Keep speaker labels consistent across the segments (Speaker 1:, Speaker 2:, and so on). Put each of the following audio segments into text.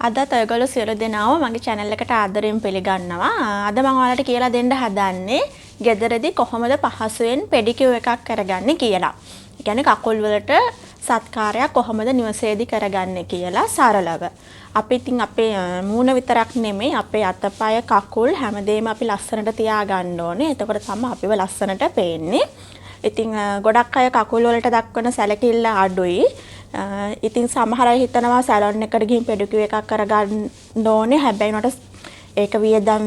Speaker 1: අදත් ඔයගොල්ලෝ සියලු දෙනාම මගේ channel එකට ආදරයෙන් පිළිගන්නවා. අද මම ඔයාලට කියලා දෙන්න හදන්නේ ගෙදරදී කොහොමද පහසුවෙන් pedicure එකක් කරගන්නේ කියලා. ඒ කියන්නේ කකුල් වලට සත්කාරයක් කොහොමද නිවසේදී කරගන්නේ කියලා සරලව. අපි ඉතින් අපේ මූණ විතරක් නෙමෙයි අපේ අතපය කකුල් හැමදේම අපි ලස්සනට තියාගන්න ඕනේ. එතකොට තමයි අපිව ලස්සනට පේන්නේ. ඉතින් ගොඩක් අය කකුල් වලට දක්වන සැලකිල්ල අඩුයි. ඉතින් සමහර අය හිතනවා සැලොන් එකට ගිහින් පෙඩිකියුර් එකක් කරගන්න ඕනේ. හැබැයි නට ඒක වියදම්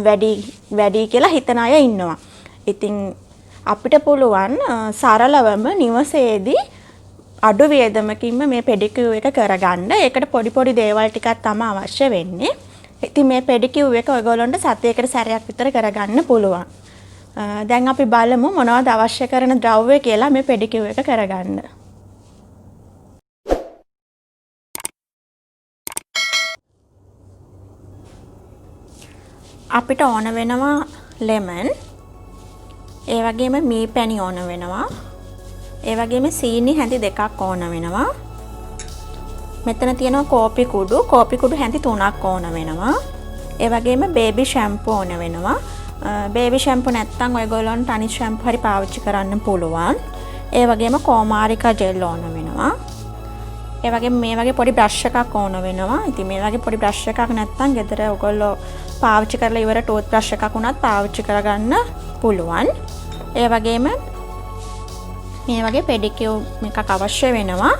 Speaker 1: වැඩි කියලා හිතන අය ඉන්නවා. ඉතින් අපිට පුළුවන් සරලවම නිවසේදී අඩු වියදමකින්ම මේ පෙඩිකියුර් එක කරගන්න. ඒකට පොඩි දේවල් ටිකක් තමයි අවශ්‍ය වෙන්නේ. ඉතින් මේ පෙඩිකියුර් එක ඔයගොල්ලන්ට සතියකට සැරයක් විතර කරගන්න පුළුවන්. දැන් අපි බලමු මොනවද අවශ්‍ය කරන ද්‍රව්‍ය කියලා මේ පෙඩිකියුර් එක කරගන්න. අපිට ඕන වෙනවා ලෙමන්, ඒ වගේම මී පැණි ඕන වෙනවා, ඒ වගේම සීනි හැඳි දෙකක් ඕන වෙනවා. මෙතන තියෙනවා කෝපි කුඩු හැඳි 3ක් ඕන වෙනවා. ඒ වගේම බේබි ෂැම්පූ ඕන වෙනවා. බේබි ෂැම්පූ නැත්නම් ඔයගොල්ලන්ට අනිත් ෂැම්පූ හරි පාවිච්චි කරන්න පුළුවන්. ඒ වගේම කෝමාරිකා ජෙල් ඕන වෙනවා. ඒ වගේම මේ වගේ පොඩි බ්‍රෂ් එකක් ඕන වෙනවා. ඉතින් මේ වගේ පොඩි බ්‍රෂ් එකක් නැත්නම් ගෙදර ඔයගොල්ලෝ පාවිච්චි කරලා ඉවර ටූත් බ්‍රෂ් එකක් උනත් පාවිච්චි කරගන්න පුළුවන්. ඒ වගේම මේ වගේ පෙඩිකියුර් එකක් අවශ්‍ය වෙනවා.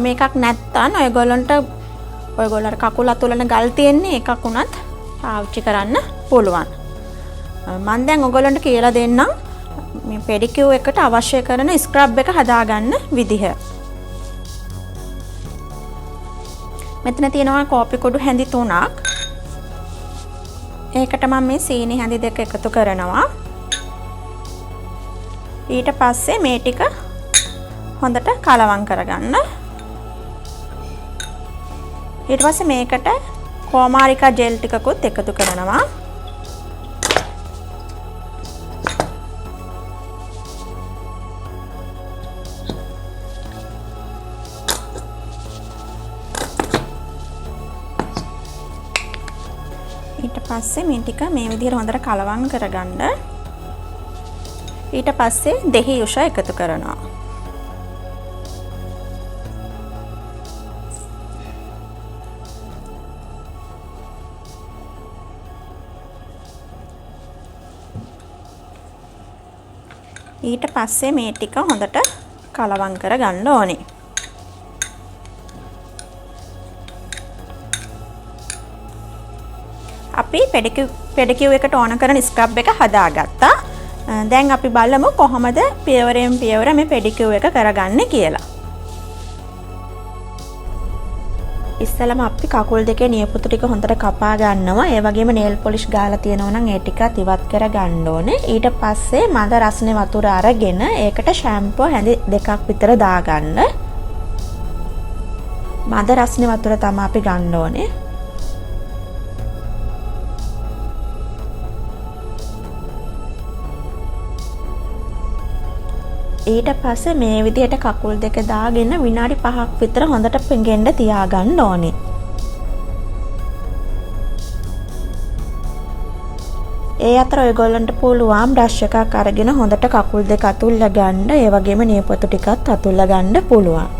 Speaker 1: මේකක් නැත්නම් ඔයගොල්ලන්ට කකුල අතුලන ගල් තියෙන්නේ එකක් උනත් පාවිච්චි කරන්න පුළුවන්. මම දැන් ඔයගොල්ලන්ට කියලා දෙන්නම් මේ පෙඩිකියුර් එකට අවශ්‍ය කරන ස්ක්‍රබ් එක හදාගන්න විදිහ. මෙතන තියෙනවා කෝපි කුඩු හැඳි 3ක්. ඒකට මම මේ සීනි හැඳි දෙක එකතු කරනවා. ඊට පස්සේ මේ ටික හොඳට කලවම් කරගන්න. ඊට පස්සේ මේකට කෝමාරිකා ජෙල් ටිකකුත් එකතු කරනවා. ඊට පස්සේ මේ ටික මේ විදිහට හොඳට කලවම් කරගන්න. ඊට පස්සේ දෙහි යුෂ එකතු කරනවා. ඊට පස්සේ මේ ටික හොඳට කලවම් කරගන්න ඕනේ. අපි පෙඩිකියුර් එකට ඕන කරන ස්ක්‍රබ් එක හදාගත්තා. දැන් අපි බලමු කොහොමද පියවරෙන් පියවර මේ පෙඩිකියුර් එක කරගන්නේ කියලා. ඉස්සෙල්ලාම අපි කකුල් දෙකේ නියපොතු ටික හොඳට කපා ගන්නවා. ඒ වගේම නේල් පොලිෂ් ගාලා තියෙනවා නම් ඒ ටිකත් ඉවත් කර ගන්න ඕනේ. ඊට පස්සේ මද රස්නේ වතුර අරගෙන ඒකට ෂැම්පූ හැඳි දෙකක් විතර දාගන්න. මද රස්නේ වතුර තමයි අපි ගන්න ඕනේ. ඊට පස්සේ මේ විදිහට කකුල් දෙක දාගෙන විනාඩි 5ක් විතර හොඳට පෙඟෙන්න තියාගන්න ඕනේ. ඒ අතර ඔයගොල්ලන්ට පුළුවන් බ්‍රෂ් එකක් අරගෙන හොඳට කකුල් දෙක අතුල්ලා ගන්න. ඒ වගේම නියපොතු ටිකත් අතුල්ලා ගන්න පුළුවන්.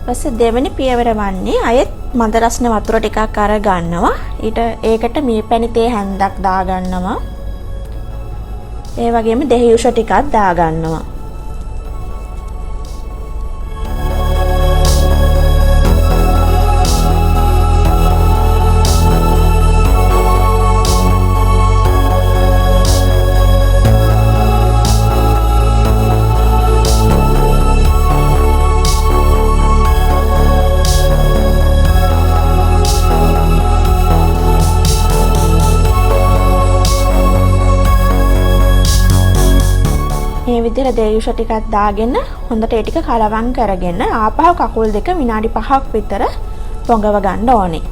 Speaker 1: ඊපස්සේ දෙවෙනි පියවර වන්නේ අයත් මද රස්නේ වතුර ටිකක් අර ගන්නවා. ඒකට මී පැණි තේ හැන්දක් දා ගන්නවා. ඒ වගේම දෙහි යුෂ ටිකක් දා ගන්නවා. මේ විදිහට දේයුෂ ටිකක් දාගෙන හොඳට ඒ ටික කලවම් කරගෙන ආපහු කකුල් දෙක විනාඩි 5ක් විතර පොඟව ගන්න ඕනේ.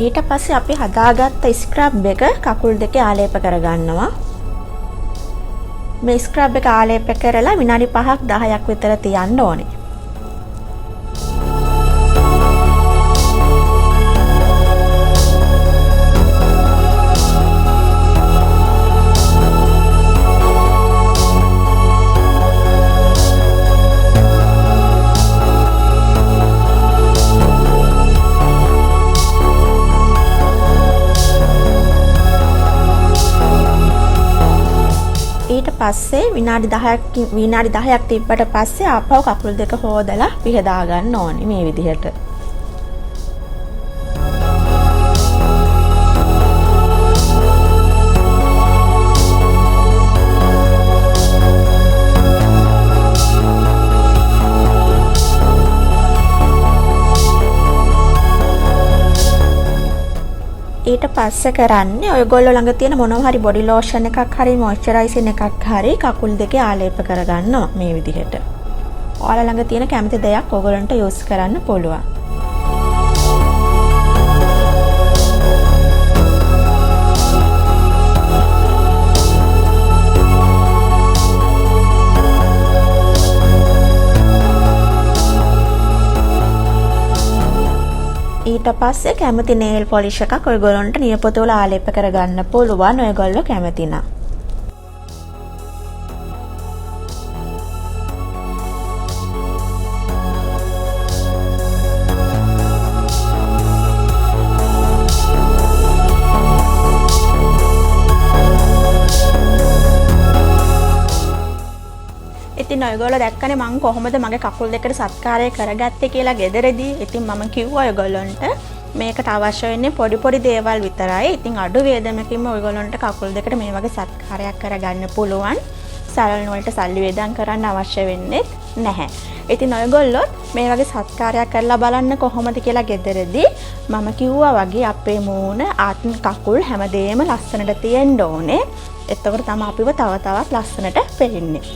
Speaker 1: ඊට පස්සේ අපි හදාගත්ත ස්ක්‍රබ් එක කකුල් දෙකේ ආලේප කරගන්නවා. මේ ස්ක්‍රබ් එක ආලේප කරලා විනාඩි 5ක් 10ක් විතර තියන්න ඕනේ. ඊට පස්සේ විනාඩි 10ක් තිබ්බට පස්සේ ආපහු කකුල් දෙක හොදලා පිහදා ගන්න ඕනේ මේ විදිහට. ඊට පස්සේ කරන්නේ ඔයගොල්ලෝ ළඟ තියෙන මොනවා හරි බොඩි ලෝෂන් එකක් හරි මොයිස්චරයිසින් එකක් හරි කකුල් දෙකේ ආලේප කරගන්නවා මේ විදිහට. ඔයාලා ළඟ තියෙන කැමති දෙයක් ඔයගොල්ලන්ට යූස් කරන්න පුළුවන්. ඊට පස්සේ කැමති nail polish එකක් ඔයගොල්ලන්ට නියපොතු වල ආලේප කරගන්න පුළුවන් ඔයගොල්ලෝ කැමති නම්. ඉතින් ඔයගොල්ලෝ දැක්කනේ මම කොහොමද මගේ කකුල් දෙකට සත්කාරය කරගත්තේ කියලා ගෙදරදී. ඉතින් මම කිව්වා ඔයගොල්ලන්ට මේකට අවශ්‍ය වෙන්නේ පොඩි පොඩි දේවල් විතරයි. ඉතින් අඩු වේදමකින්ම ඔයගොල්ලන්ට කකුල් දෙකට මේ වගේ සත්කාරයක් කරගන්න පුළුවන්. සැලොන් වලට සල්ලි වේදම් කරන්න අවශ්‍ය වෙන්නේ නැහැ. ඉතින් ඔයගොල්ලෝ මේ වගේ සත්කාරයක් කරලා බලන්න කොහොමද කියලා ගෙදරදී මම කිව්වා වගේ අපේ මූණ කකුල් හැමදේම ලස්සනට තියෙන්න ඕනේ. එතකොට තමයි අපිව තව තවත් ලස්සනට පෙනෙන්නේ.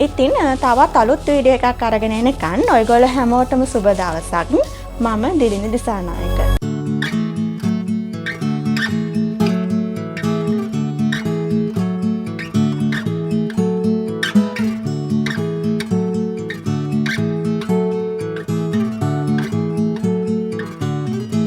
Speaker 1: ඉතින් තවත් අලුත් වීඩියෝ එකක් අරගෙන එනකන් ඔයගොල්ලෝ හැමෝටම සුබ දවසක්. මම දිලිනි දිසානායක.